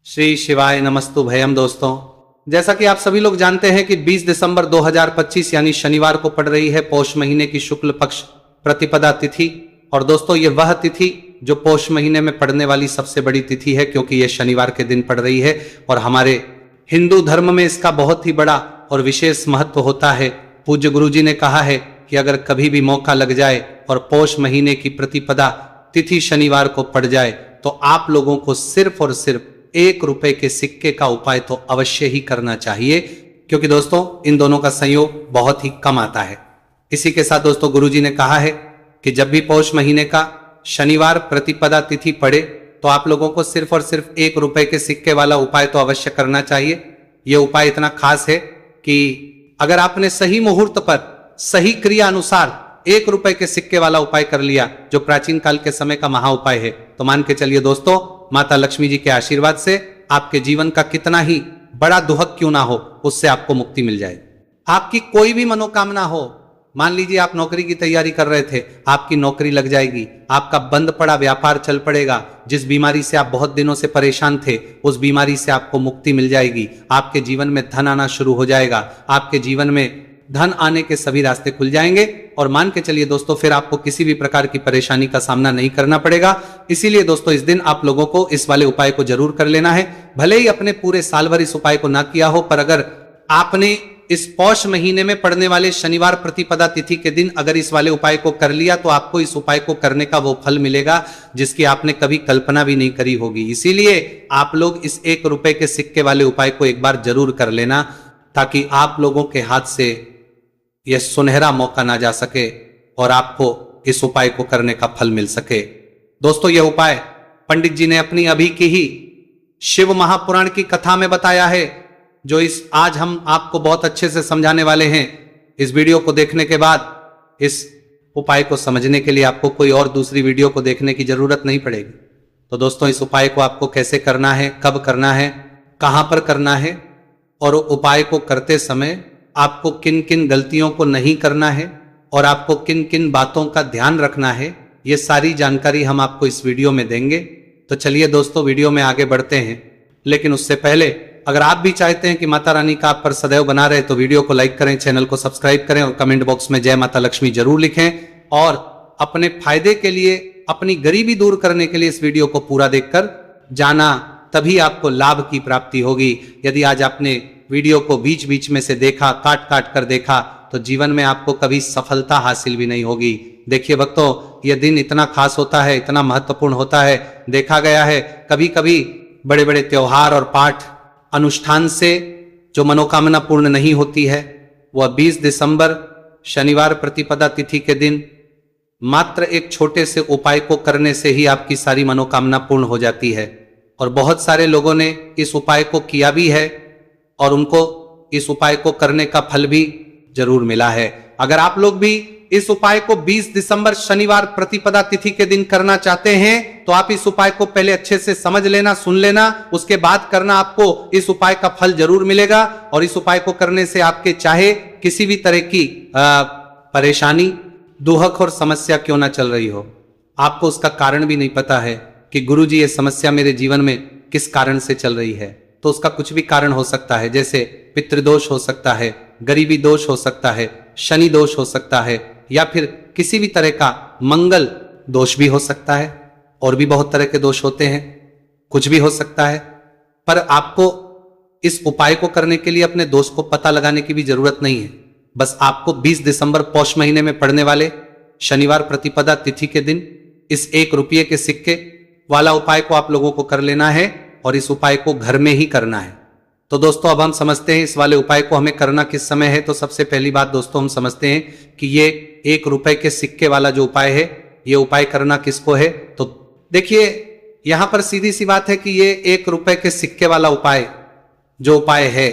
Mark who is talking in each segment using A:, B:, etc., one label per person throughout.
A: श्री शिवाय नमस्तु भयम। दोस्तों, जैसा कि आप सभी लोग जानते हैं कि 20 दिसंबर 2025 यानी शनिवार को पड़ रही है पौष महीने की शुक्ल पक्ष प्रतिपदा तिथि। और दोस्तों, ये वह तिथि जो पौष महीने में पड़ने वाली सबसे बड़ी तिथि है, क्योंकि ये शनिवार के दिन पड़ रही है और हमारे हिंदू धर्म में इसका बहुत ही बड़ा और विशेष महत्व होता है। पूज्य गुरु जी ने कहा है कि अगर कभी भी मौका लग जाए और पौष महीने की प्रतिपदा तिथि शनिवार को पड़ जाए तो आप लोगों को सिर्फ और सिर्फ 1 रुपए के सिक्के का उपाय तो अवश्य ही करना चाहिए, क्योंकि दोस्तों इन दोनों का संयोग बहुत ही कम आता है। इसी के साथ दोस्तों, गुरुजी ने कहा है कि जब भी पौष महीने का शनिवार प्रतिपदा तिथि पड़े तो आप लोगों को सिर्फ और सिर्फ 1 रुपए के सिक्के वाला उपाय तो अवश्य करना चाहिए। यह उपाय इतना खास है कि अगर आपने सही मुहूर्त पर सही क्रिया अनुसार 1 रुपए के सिक्के वाला उपाय कर लिया, जो प्राचीन काल के समय का महा उपाय है, तो मान के चलिए दोस्तों, माता लक्ष्मी जी के आशीर्वाद से आपके जीवन का कितना ही बड़ा दुहक क्यों ना हो, उससे आपको मुक्ति मिल जाए। आपकी कोई भी मनोकामना हो, मान लीजिए आप नौकरी की तैयारी कर रहे थे, आपकी नौकरी लग जाएगी, आपका बंद पड़ा व्यापार चल पड़ेगा, जिस बीमारी से आप बहुत दिनों से परेशान थे उस बीमारी से आपको मुक्ति मिल जाएगी, आपके जीवन में धन आना शुरू हो जाएगा, आपके जीवन में धन आने के सभी रास्ते खुल जाएंगे और मान के चलिए दोस्तों, फिर आपको किसी भी प्रकार की परेशानी का सामना नहीं करना पड़ेगा। इसीलिए दोस्तों, इस दिन आप लोगों को इस वाले उपाय को जरूर कर लेना है। भले ही अपने पूरे साल भर इस उपाय को ना किया हो, पर अगर आपने इस पौष महीने में पड़ने वाले शनिवार प्रतिपदा तिथि के दिन अगर इस वाले उपाय को कर लिया तो आपको इस उपाय को करने का वो फल मिलेगा जिसकी आपने कभी कल्पना भी नहीं करी होगी। इसीलिए आप लोग इस 1 रुपए के सिक्के वाले उपाय को एक बार जरूर कर लेना, ताकि आप लोगों के हाथ से यह सुनहरा मौका ना जा सके और आपको इस उपाय को करने का फल मिल सके। दोस्तों, यह उपाय पंडित जी ने अपनी अभी की ही शिव महापुराण की कथा में बताया है, जो इस आज हम आपको बहुत अच्छे से समझाने वाले हैं। इस वीडियो को देखने के बाद इस उपाय को समझने के लिए आपको कोई और दूसरी वीडियो को देखने की जरूरत नहीं पड़ेगी। तो दोस्तों, इस उपाय को आपको कैसे करना है, कब करना है, कहां पर करना है और उपाय को करते समय आपको किन किन गलतियों को नहीं करना है और आपको किन किन बातों का ध्यान रखना है, ये सारी जानकारी हम आपको इस वीडियो में देंगे। तो चलिए दोस्तों, वीडियो में आगे बढ़ते हैं। लेकिन उससे पहले अगर आप भी चाहते हैं कि माता रानी का आप पर सदैव बना रहे, तो वीडियो को लाइक करें, चैनल को सब्सक्राइब करें और कमेंट बॉक्स में जय माता लक्ष्मी जरूर लिखें। और अपने फायदे के लिए, अपनी गरीबी दूर करने के लिए इस वीडियो को पूरा देखकर जाना, तभी आपको लाभ की प्राप्ति होगी। यदि आज आपने वीडियो को बीच बीच में से देखा, काट काट कर देखा, तो जीवन में आपको कभी सफलता हासिल भी नहीं होगी। देखिए भक्तों, यह दिन इतना खास होता है, इतना महत्वपूर्ण होता है। देखा गया है कभी कभी बड़े बड़े त्योहार और पाठ अनुष्ठान से जो मनोकामना पूर्ण नहीं होती है, वह 20 दिसंबर शनिवार प्रतिपदा तिथि के दिन मात्र एक छोटे से उपाय को करने से ही आपकी सारी मनोकामना पूर्ण हो जाती है। और बहुत सारे लोगों ने इस उपाय को किया भी है और उनको इस उपाय को करने का फल भी जरूर मिला है। अगर आप लोग भी इस उपाय को 20 दिसंबर शनिवार प्रतिपदा तिथि के दिन करना चाहते हैं, तो आप इस उपाय को पहले अच्छे से समझ लेना, सुन लेना, उसके बाद करना। आपको इस उपाय का फल जरूर मिलेगा और इस उपाय को करने से आपके चाहे किसी भी तरह की परेशानी, दुहक और समस्या क्यों ना चल रही हो, आपको उसका कारण भी नहीं पता है कि गुरुजी ये समस्या मेरे जीवन में किस कारण से चल रही है, तो उसका कुछ भी कारण हो सकता है। जैसे पितृदोष हो सकता है, गरीबी दोष हो सकता है, शनि दोष हो सकता है, या फिर किसी भी तरह का मंगल दोष भी हो सकता है। और भी बहुत तरह के दोष होते हैं, कुछ भी हो सकता है। पर आपको इस उपाय को करने के लिए अपने दोष को पता लगाने की भी जरूरत नहीं है। बस आपको 20 दिसंबर पौष महीने में पड़ने वाले शनिवार प्रतिपदा तिथि के दिन इस 1 रुपये के सिक्के वाला उपाय को आप लोगों को कर लेना है और इस उपाय को घर में ही करना है। तो दोस्तों, अब हम समझते हैं इस वाले उपाय को हमें करना किस समय है। तो सबसे पहली बात दोस्तों, हम समझते हैं कि ये 1 रुपए के सिक्के वाला जो उपाय है, ये उपाय करना किसको है। तो देखिए, यहां पर सीधी सी बात है कि ये 1 रुपए के सिक्के वाला उपाय जो उपाय है,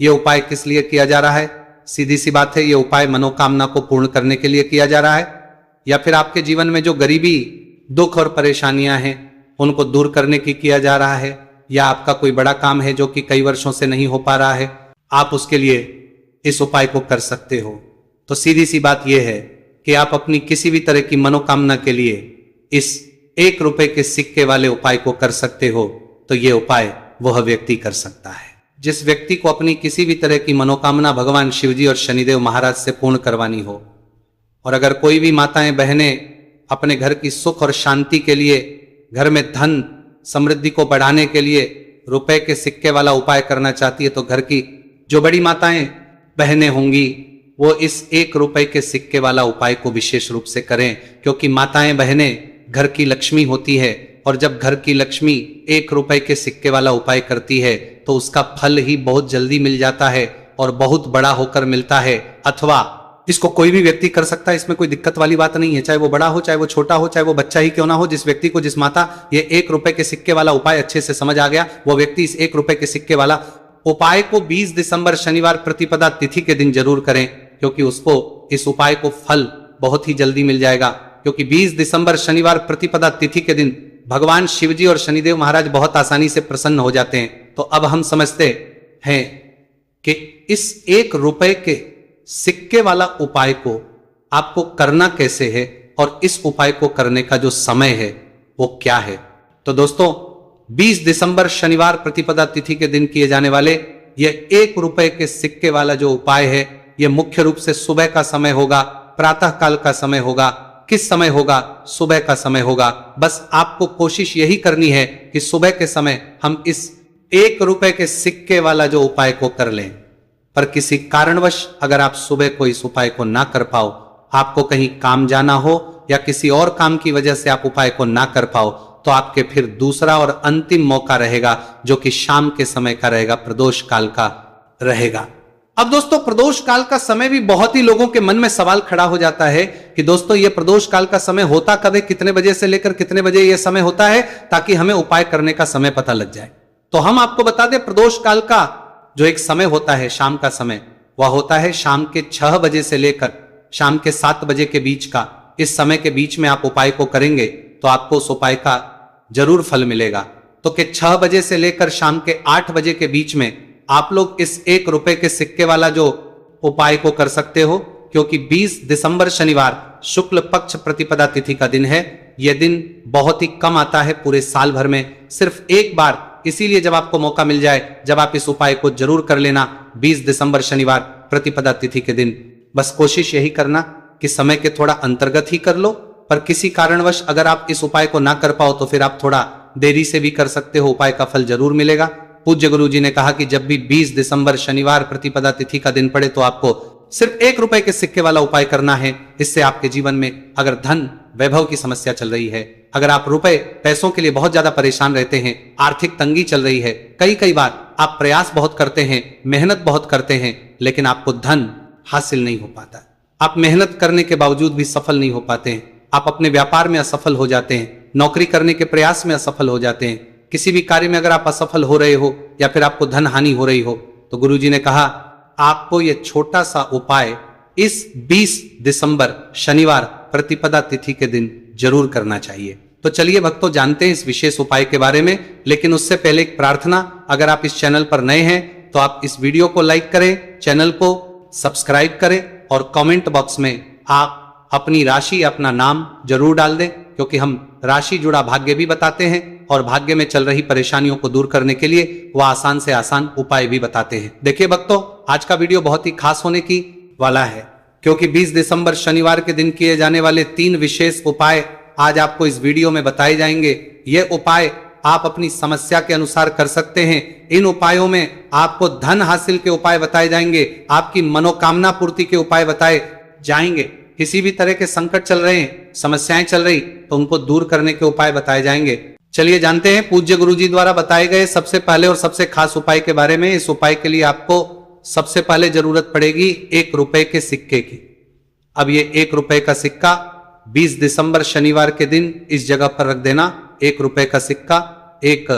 A: ये उपाय किस लिए किया जा रहा है। सीधी सी बात है, ये उपाय मनोकामना को पूर्ण करने के लिए किया जा रहा है, या फिर आपके जीवन में जो गरीबी, दुख और परेशानियां हैं उनको दूर करने की किया जा रहा है, या आपका कोई बड़ा काम है जो कि कई वर्षों से नहीं हो पा रहा है, आप उसके लिए इस उपाय को कर सकते हो। तो सीधी सी बात यह है कि आप अपनी किसी भी तरह की मनोकामना के लिए इस 1 रुपए के सिक्के वाले उपाय को कर सकते हो। तो ये उपाय वह व्यक्ति कर सकता है। जिस व्यक्ति को अपनी किसी भी तरह की मनोकामना भगवान शिवजी और शनिदेव महाराज से पूर्ण करवानी हो, और अगर कोई भी माताएं बहनें अपने घर की सुख और शांति के लिए, घर में धन समृद्धि को बढ़ाने के लिए रुपए के सिक्के वाला उपाय करना चाहती है, तो घर की जो बड़ी माताएं बहनें होंगी वो इस 1 रुपए के सिक्के वाला उपाय को विशेष रूप से करें, क्योंकि माताएं बहनें घर की लक्ष्मी होती है, और जब घर की लक्ष्मी 1 रुपए के सिक्के वाला उपाय करती है तो उसका फल ही बहुत जल्दी मिल जाता है और बहुत बड़ा होकर मिलता है। अथवा इसको कोई भी व्यक्ति कर सकता है, इसमें कोई दिक्कत वाली बात नहीं है, चाहे वो बड़ा हो, चाहे वो छोटा हो, चाहे वो बच्चा ही क्यों ना हो। जिस व्यक्ति को, जिस माता ये 1 रुपए के सिक्के वाला उपाय अच्छे से समझ आ गया, वो व्यक्ति इस 1 रुपए के सिक्के वाला उपाय को 20 दिसंबर शनिवार प्रतिपदा तिथि के दिन जरूर करें, क्योंकि उसको इस उपाय को फल बहुत ही जल्दी मिल जाएगा। क्योंकि 20 दिसंबर शनिवार प्रतिपदा तिथि के दिन भगवान शिवजी और शनिदेव महाराज बहुत आसानी से प्रसन्न हो जाते हैं। तो अब हम समझते हैं कि इस 1 रुपए के सिक्के वाला उपाय को आपको करना कैसे है, और इस उपाय को करने का जो समय है वो क्या है। तो दोस्तों, 20 दिसंबर शनिवार प्रतिपदा तिथि के दिन किए जाने वाले यह 1 रुपए के सिक्के वाला जो उपाय है, यह मुख्य रूप से सुबह का समय होगा, प्रातः काल का समय होगा। किस समय होगा? सुबह का समय होगा। बस आपको कोशिश यही करनी है कि सुबह के समय हम इस 1 रुपए के सिक्के वाला जो उपाय को कर लें। पर किसी कारणवश अगर आप सुबह को इस उपाय को ना कर पाओ, आपको कहीं काम जाना हो या किसी और काम की वजह से आप उपाय को ना कर पाओ, तो आपके फिर दूसरा और अंतिम मौका रहेगा, जो कि शाम के समय का रहेगा, प्रदोष काल का रहेगा। अब दोस्तों, प्रदोष काल का समय भी बहुत ही लोगों के मन में सवाल खड़ा हो जाता है कि दोस्तों ये प्रदोष काल का समय होता कब है, कितने बजे से लेकर कितने बजे यह समय होता है, ताकि हमें उपाय करने का समय पता लग जाए। तो हम आपको बता दें, प्रदोष काल का जो एक समय होता है, शाम का समय, वह होता है शाम के 6 बजे से लेकर शाम के 7 बजे के बीच का। इस समय के बीच में आप उपाय को करेंगे तो आपको उस उपाय का जरूर फल मिलेगा। तो कि 6 बजे से लेकर शाम के 8 बजे के बीच में आप लोग इस 1 रुपए के सिक्के वाला जो उपाय को कर सकते हो, क्योंकि 20 दिसंबर शनिवार शुक्ल पक्ष प्रतिपदा तिथि का दिन है। यह दिन बहुत ही कम आता है पूरे साल भर में, सिर्फ एक बार। इसीलिए जब आपको मौका मिल जाए, जब आप इस उपाय को जरूर कर लेना 20 दिसंबर शनिवार प्रतिपदा तिथि के दिन। बस कोशिश यही करना कि समय के थोड़ा अंतर्गत ही कर लो, पर किसी कारणवश अगर आप इस उपाय को ना कर पाओ तो फिर आप थोड़ा देरी से भी कर सकते हो, उपाय का फल जरूर मिलेगा। पूज्य गुरु जी ने कहा कि जब भी 20 दिसंबर शनिवार प्रतिपदा तिथि का दिन पड़े तो आपको सिर्फ 1 रुपए के सिक्के वाला उपाय करना है। इससे आपके जीवन में अगर धन वैभव की समस्या चल रही है, अगर आप रुपए पैसों के लिए बहुत ज्यादा परेशान रहते हैं, आर्थिक तंगी चल रही है, कई बार आप प्रयास बहुत करते हैं, मेहनत बहुत करते हैं, लेकिन आपको धन हासिल नहीं हो पाता, आप मेहनत करने के बावजूद भी सफल नहीं हो पाते हैं, आप अपने व्यापार में असफल हो जाते हैं, नौकरी करने के प्रयास में असफल हो जाते हैं, किसी भी कार्य में अगर आप असफल हो रहे हो या फिर आपको धन हानि हो रही हो, तो गुरुजी ने कहा आपको यह छोटा सा उपाय इस 20 दिसंबर शनिवार प्रतिपदा तिथि के दिन जरूर करना चाहिए। तो चलिए भक्तों, जानते हैं इस विशेष उपाय के बारे में। लेकिन उससे पहले एक प्रार्थना, अगर आप इस चैनल पर नए हैं तो आप इस वीडियो को लाइक करें, चैनल को सब्सक्राइब करें और कमेंट बॉक्स में आप अपनी राशि, अपना नाम जरूर डाल दें, क्योंकि हम राशि जुड़ा भाग्य भी बताते हैं और भाग्य में चल रही परेशानियों को दूर करने के लिए वह आसान से आसान उपाय भी बताते हैं। देखिए भक्तों, आज का वीडियो बहुत ही खास होने की वाला है, क्योंकि 20 दिसंबर शनिवार के दिन किए जाने वाले 3 विशेष उपाय आज आपको इस वीडियो में बताए जाएंगे। ये उपाय आप अपनी समस्या के अनुसार कर सकते हैं। इन उपायों में आपको धन हासिल के उपाय बताए जाएंगे, आपकी मनोकामना पूर्ति के उपाय बताए जाएंगे, किसी भी तरह के संकट चल रहे हैं, समस्याएं चल रही तो उनको दूर करने के उपाय बताए जाएंगे। चलिए जानते हैं पूज्य गुरुजी द्वारा बताए गए सबसे पहले और सबसे खास उपाय के बारे में। इस उपाय के लिए आपको सबसे पहले जरूरत पड़ेगी 1 रुपए के सिक्के की। अब ये 1 रुपए का सिक्का 20 दिसंबर शनिवार के दिन इस जगह पर रख देना। 1 रुपए का सिक्का, 1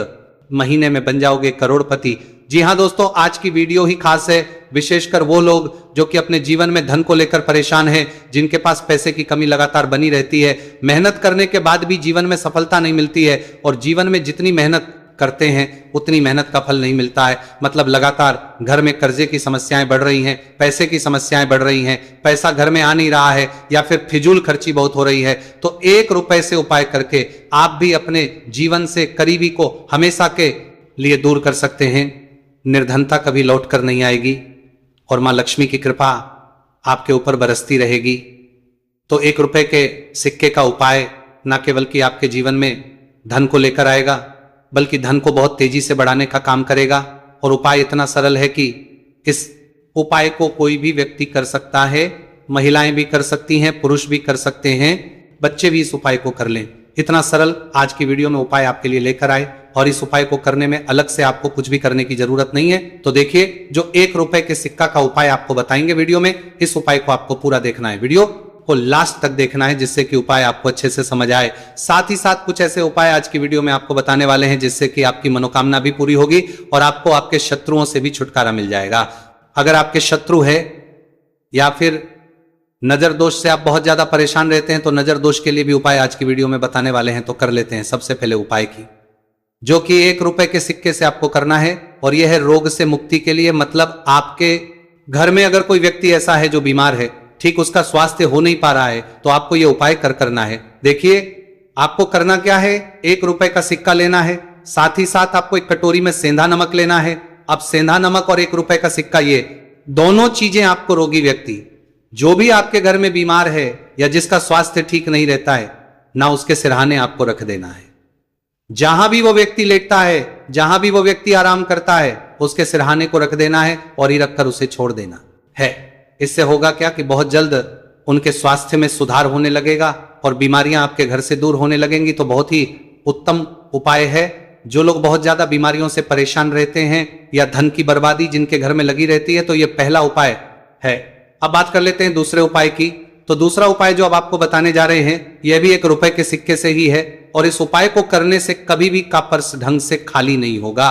A: महीने में बन जाओगे करोड़पति। जी हाँ दोस्तों, आज की वीडियो ही खास है, विशेषकर वो लोग जो कि अपने जीवन में धन को लेकर परेशान हैं, जिनके पास पैसे की कमी लगातार बनी रहती है, मेहनत करने के बाद भी जीवन में सफलता नहीं मिलती है, और जीवन में जितनी मेहनत करते हैं उतनी मेहनत का फल नहीं मिलता है। मतलब लगातार घर में कर्जे की समस्याएं बढ़ रही हैं, पैसे की समस्याएं बढ़ रही हैं, पैसा घर में आ नहीं रहा है, या फिर फिजूल खर्ची बहुत हो रही है। तो 1 रुपए से उपाय करके आप भी अपने जीवन से करीबी को हमेशा के लिए दूर कर सकते हैं। निर्धनता कभी लौट कर नहीं आएगी और मां लक्ष्मी की कृपा आपके ऊपर बरसती रहेगी। तो 1 रुपए के सिक्के का उपाय न केवल कि आपके जीवन में धन को लेकर आएगा, बल्कि धन को बहुत तेजी से बढ़ाने का काम करेगा। और उपाय इतना सरल है कि इस उपाय को कोई भी व्यक्ति कर सकता है, महिलाएं भी कर सकती हैं, पुरुष भी कर सकते हैं, बच्चे भी इस उपाय को कर लें। इतना सरल आज की वीडियो में उपाय आपके लिए लेकर आए और इस उपाय को करने में अलग से आपको कुछ भी करने की जरूरत नहीं है। तो देखिए, जो 1 रुपए के सिक्का का उपाय आपको बताएंगे वीडियो में, इस उपाय को आपको पूरा देखना है, वीडियो को लास्ट तक देखना है, जिससे कि उपाय आपको अच्छे से समझ आए। साथ ही साथ कुछ ऐसे उपाय आज की वीडियो में आपको बताने वाले हैं जिससे कि आपकी मनोकामना भी पूरी होगी और आपको आपके शत्रुओं से भी छुटकारा मिल जाएगा। अगर आपके शत्रु है या फिर नजर दोष से आप बहुत ज्यादा परेशान रहते हैं, तो नजर दोष के लिए भी उपाय आज की वीडियो में बताने वाले हैं। तो कर लेते हैं सबसे पहले उपाय की, जो कि 1 रुपए के सिक्के से आपको करना है और यह है रोग से मुक्ति के लिए। मतलब आपके घर में अगर कोई व्यक्ति ऐसा है जो बीमार है, ठीक उसका स्वास्थ्य हो नहीं पा रहा है, तो आपको यह उपाय करना है। देखिए, आपको करना क्या है, 1 रुपए का सिक्का लेना है, साथ ही साथ आपको एक कटोरी में सेंधा नमक लेना है। अब सेंधा नमक और 1 रुपए का सिक्का, ये दोनों चीजें आपको रोगी व्यक्ति, जो भी आपके घर में बीमार है या जिसका स्वास्थ्य ठीक नहीं रहता है ना, उसके सिरहाने आपको रख देना है। जहां भी वो व्यक्ति लेटता है, जहां भी वो व्यक्ति आराम करता है, उसके सिरहाने को रख देना है और ही रखकर उसे छोड़ देना है। इससे होगा क्या कि बहुत जल्द उनके स्वास्थ्य में सुधार होने लगेगा और बीमारियां आपके घर से दूर होने लगेंगी। तो बहुत ही उत्तम उपाय है। जो लोग बहुत ज्यादा बीमारियों से परेशान रहते हैं या धन की बर्बादी जिनके घर में लगी रहती है, तो यह पहला उपाय है। अब बात कर लेते हैं दूसरे उपाय की। तो दूसरा उपाय जो अब आपको बताने जा रहे हैं, यह भी 1 रुपए के सिक्के से ही है और इस उपाय को करने से कभी भी का पर्स ढंग से खाली नहीं होगा।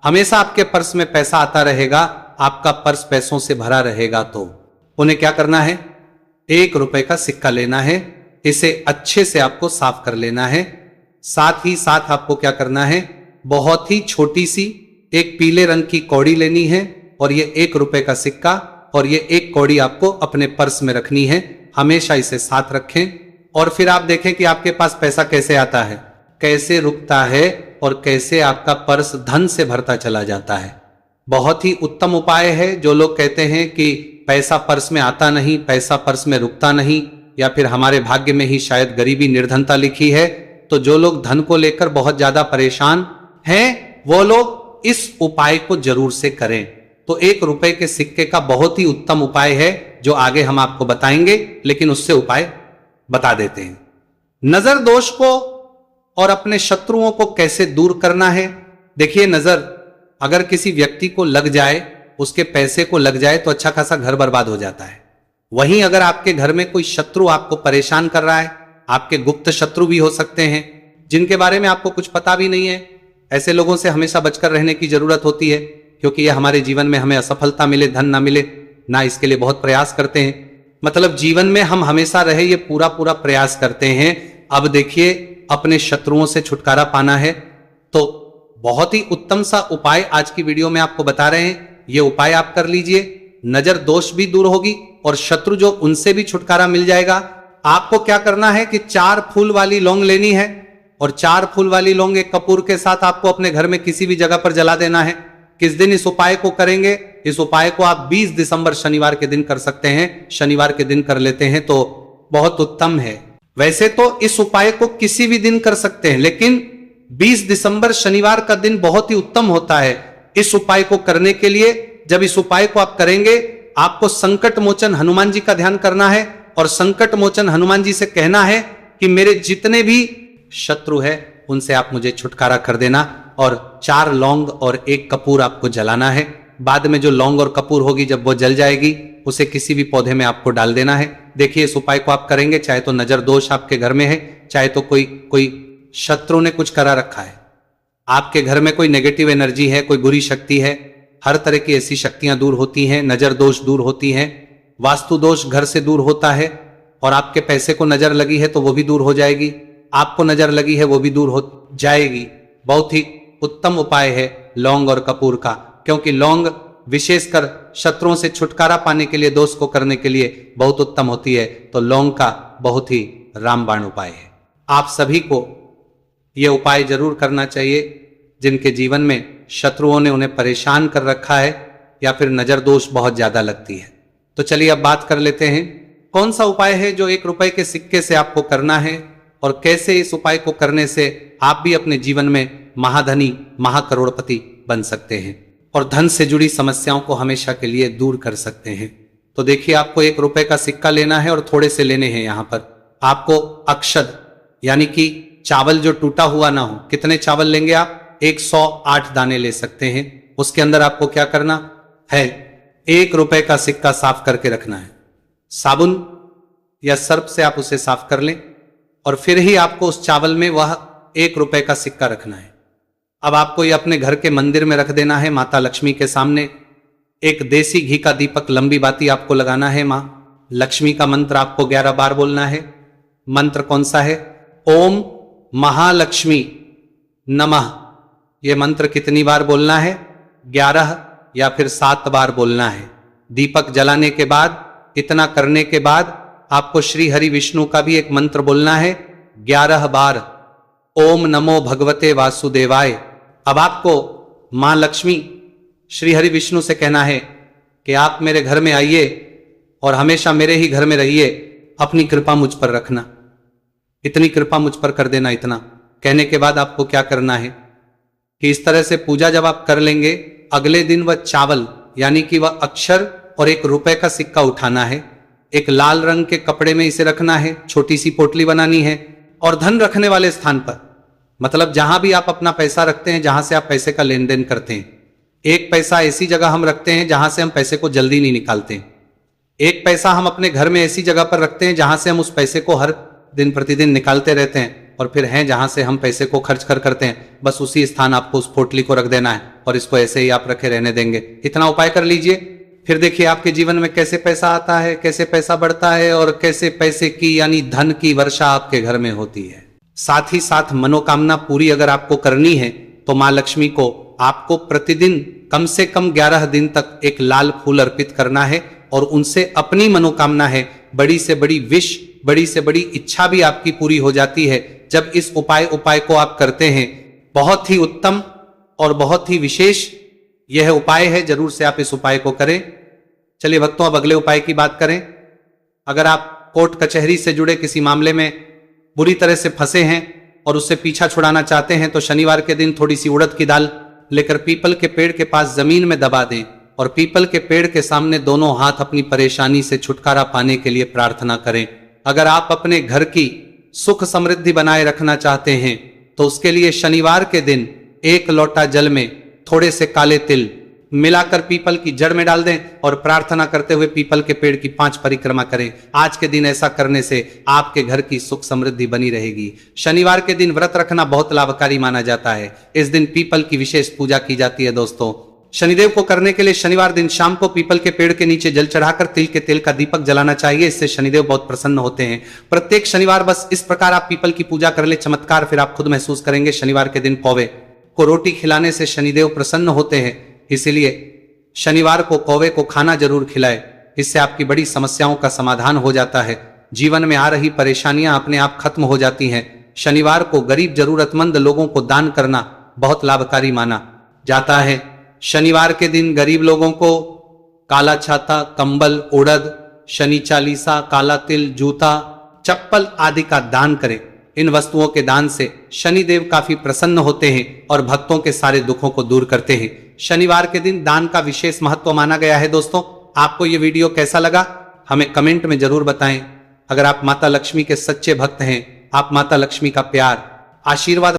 A: हमेशा आपके पर्स में पैसा आता रहेगा, आपका पर्स पैसों से भरा रहेगा। तो उन्हें क्या करना है, 1 रुपए का सिक्का लेना है, इसे अच्छे से आपको साफ कर लेना है। साथ ही साथ आपको क्या करना है, बहुत ही छोटी सी एक पीले रंग की कौड़ी लेनी है और ये 1 रुपए का सिक्का और ये 1 कौड़ी आपको अपने पर्स में रखनी है। हमेशा इसे साथ रखें और फिर आप देखें कि आपके पास पैसा कैसे आता है, कैसे रुकता है और कैसे आपका पर्स धन से भरता चला जाता है। बहुत ही उत्तम उपाय है। जो लोग कहते हैं कि पैसा पर्स में आता नहीं, पैसा पर्स में रुकता नहीं, या फिर हमारे भाग्य में ही शायद गरीबी निर्धनता लिखी है, तो जो लोग धन को लेकर बहुत ज्यादा परेशान हैं, वो लोग इस उपाय को जरूर से करें। तो 1 रुपए के सिक्के का बहुत ही उत्तम उपाय है जो आगे हम आपको बताएंगे, लेकिन उससे उपाय बता देते हैं। नजर दोष को और अपने शत्रुओं को कैसे दूर करना है। देखिए, नजर अगर किसी व्यक्ति को लग जाए, उसके पैसे को लग जाए, तो अच्छा खासा घर बर्बाद हो जाता है। वहीं अगर आपके घर में कोई शत्रु आपको परेशान कर रहा है, आपके गुप्त शत्रु भी हो सकते हैं जिनके बारे में आपको कुछ पता भी नहीं है, ऐसे लोगों से हमेशा बचकर रहने की जरूरत होती है, क्योंकि यह हमारे जीवन में हमें असफलता मिले, धन ना मिले ना, इसके लिए बहुत प्रयास करते हैं। मतलब जीवन में हम हमेशा रहे, ये पूरा प्रयास करते हैं। अब देखिए, अपने शत्रुओं से छुटकारा पाना है तो बहुत ही उत्तम सा उपाय आज की वीडियो में आपको बता रहे हैं। ये उपाय आप कर लीजिए, नजर दोष भी दूर होगी और शत्रु जो, उनसे भी छुटकारा मिल जाएगा। आपको क्या करना है कि 4 फूल वाली लौंग लेनी है और 4 फूल वाली लौंग एक कपूर के साथ आपको अपने घर में किसी भी जगह पर जला देना है। किस दिन इस उपाय को करेंगे, इस उपाय को आप 20 दिसंबर शनिवार के दिन कर सकते हैं। शनिवार के दिन कर लेते हैं तो बहुत उत्तम है। वैसे तो इस उपाय को किसी भी दिन कर सकते हैं, लेकिन 20 दिसंबर शनिवार का दिन बहुत ही उत्तम होता है इस उपाय को करने के लिए। जब इस उपाय को आप करेंगे, आपको संकट मोचन हनुमान जी का ध्यान करना है और संकट मोचन हनुमान जी से कहना है कि मेरे जितने भी शत्रु है उनसे आप मुझे छुटकारा कर देना, और 4 लौंग और 1 कपूर आपको जलाना है। बाद में जो लौंग और कपूर होगी, जब वो जल जाएगी, उसे किसी भी पौधे में आपको डाल देना है। देखिए, इस उपाय को आप करेंगे, चाहे तो नजर दोष आपके घर में है, चाहे तो कोई शत्रु ने कुछ करा रखा है, आपके घर में कोई नेगेटिव एनर्जी है, कोई बुरी शक्ति है, हर तरह की ऐसी शक्तियां दूर होती हैं। नजर दोष दूर होती हैं, वास्तु दोष घर से दूर होता है, और आपके पैसे को नजर लगी है तो वो भी दूर हो जाएगी, आपको नजर लगी है वो भी दूर हो जाएगी। बहुत ही उत्तम उपाय है लौंग और कपूर का, क्योंकि लौंग विशेषकर शत्रुओं से छुटकारा पाने के लिए, दोष को करने के लिए बहुत उत्तम होती है। तो लौंग का बहुत ही रामबाण उपाय है। आप सभी को यह उपाय जरूर करना चाहिए। जिनके जीवन में शत्रुओं ने उन्हें परेशान कर रखा है या फिर नजर दोष बहुत ज्यादा लगती है। तो चलिए अब बात कर लेते हैं कौन सा उपाय है जो 1 रुपए के सिक्के से आपको करना है और कैसे इस उपाय को करने से आप भी अपने जीवन में महाधनी महाकरोड़पति बन सकते हैं और धन से जुड़ी समस्याओं को हमेशा के लिए दूर कर सकते हैं। तो देखिए, आपको 1 रुपए का सिक्का लेना है और थोड़े से लेने हैं। यहां पर आपको अक्षत यानी कि चावल जो टूटा हुआ ना हो, कितने चावल लेंगे आप? 108 दाने ले सकते हैं। उसके अंदर आपको क्या करना है? 1 रुपए का सिक्का साफ करके रखना है। साबुन या सर्फ से आप उसे साफ कर लें और फिर ही आपको उस चावल में वह 1 रुपए का सिक्का रखना है। अब आपको ये अपने घर के मंदिर में रख देना है, माता लक्ष्मी के सामने। एक देसी घी का दीपक, लंबी बाती आपको लगाना है। मां लक्ष्मी का मंत्र आपको 11 बार बोलना है। मंत्र कौन सा है? ओम महालक्ष्मी नमः। यह मंत्र कितनी बार बोलना है? 11 या फिर 7 बार बोलना है। दीपक जलाने के बाद, इतना करने के बाद आपको श्री हरि विष्णु का भी एक मंत्र बोलना है 11 बार। ओम नमो भगवते वासुदेवाय। अब आपको मां लक्ष्मी श्री हरि विष्णु से कहना है कि आप मेरे घर में आइए और हमेशा मेरे ही घर में रहिए, अपनी कृपा मुझ पर रखना, इतनी कृपा मुझ पर कर देना। इतना कहने के बाद आपको क्या करना है कि इस तरह से पूजा जब आप कर लेंगे, अगले दिन वह चावल यानी कि वह अक्षर और 1 रुपए का सिक्का उठाना है। एक लाल रंग के कपड़े में इसे रखना है, छोटी सी पोटली बनानी है और धन रखने वाले स्थान पर, मतलब जहां भी आप अपना पैसा रखते हैं, जहां से आप पैसे का लेन देन करते हैं, 1 पैसा ऐसी जगह हम रखते हैं जहां से हम पैसे को जल्दी नहीं निकालते। 1 पैसा हम अपने घर में ऐसी जगह पर रखते हैं जहां से हम उस पैसे को हर दिन प्रतिदिन निकालते रहते हैं, और फिर हैं जहां से हम पैसे को खर्च कर करते हैं। बस उसी स्थान आपको उस पोटली को रख देना है और इसको ऐसे ही आप रखे रहने देंगे। इतना उपाय कर लीजिए, फिर देखिए आपके जीवन में कैसे पैसा आता है, कैसे पैसा बढ़ता है और कैसे पैसे की यानी धन की वर्षा आपके घर में होती है। साथ ही साथ मनोकामना पूरी अगर आपको करनी है तो मां लक्ष्मी को आपको प्रतिदिन कम से कम 11 दिन तक एक लाल फूल अर्पित करना है और उनसे अपनी मनोकामना है, बड़ी से बड़ी विश, बड़ी से बड़ी इच्छा भी आपकी पूरी हो जाती है जब इस उपाय को आप करते हैं। बहुत ही उत्तम और बहुत ही विशेष यह उपाय है, जरूर से आप इस उपाय को करें। चलिए भक्तों, अब अगले उपाय की बात करें। अगर आप कोर्ट कचहरी से जुड़े किसी मामले में बुरी तरह से फंसे हैं और उससे पीछा छुड़ाना चाहते हैं तो शनिवार के दिन थोड़ी सी उड़द की दाल लेकर पीपल के पेड़ के पास जमीन में दबा दें और पीपल के पेड़ के सामने दोनों हाथ अपनी परेशानी से छुटकारा पाने के लिए प्रार्थना करें। अगर आप अपने घर की सुख समृद्धि बनाए रखना चाहते हैं तो उसके लिए शनिवार के दिन 1 लोटा जल में थोड़े से काले तिल मिलाकर पीपल की जड़ में डाल दें और प्रार्थना करते हुए पीपल के पेड़ की 5 परिक्रमा करें। आज के दिन ऐसा करने से आपके घर की सुख समृद्धि बनी रहेगी। शनिवार के दिन व्रत रखना बहुत लाभकारी माना जाता है। इस दिन पीपल की विशेष पूजा की जाती है। दोस्तों, शनिदेव को करने के लिए शनिवार दिन शाम को पीपल के पेड़ के नीचे जल चढ़ाकर तिल के तेल का दीपक जलाना चाहिए। इससे शनिदेव बहुत प्रसन्न होते हैं। प्रत्येक शनिवार बस इस प्रकार आप पीपल की पूजा कर ले, चमत्कार फिर आप खुद महसूस करेंगे। शनिवार के दिन कौवे को रोटी खिलाने से शनिदेव प्रसन्न होते हैं, इसलिए शनिवार को कौवे को खाना जरूर खिलाए। इससे आपकी बड़ी समस्याओं का समाधान हो जाता है। जीवन में आ रही परेशानियां अपने आप खत्म हो जाती हैं। शनिवार को गरीब जरूरतमंद लोगों को दान करना बहुत लाभकारी माना जाता है। शनिवार के दिन गरीब लोगों को काला छाता, कंबल, उड़द, शनि चालीसा, काला तिल, जूता, चप्पल आदि का दान करें। इन वस्तुओं के दान से शनिदेव काफी प्रसन्न होते हैं और भक्तों के सारे दुखों को दूर करते हैं। शनिवार के दिन दान का विशेष महत्व माना गया है। दोस्तों, आपको यह वीडियो कैसा लगा हमें कमेंट में जरूर बताएं। अगर आप माता लक्ष्मी के सच्चे भक्त हैं, आप माता लक्ष्मी का प्यार, आशीर्वाद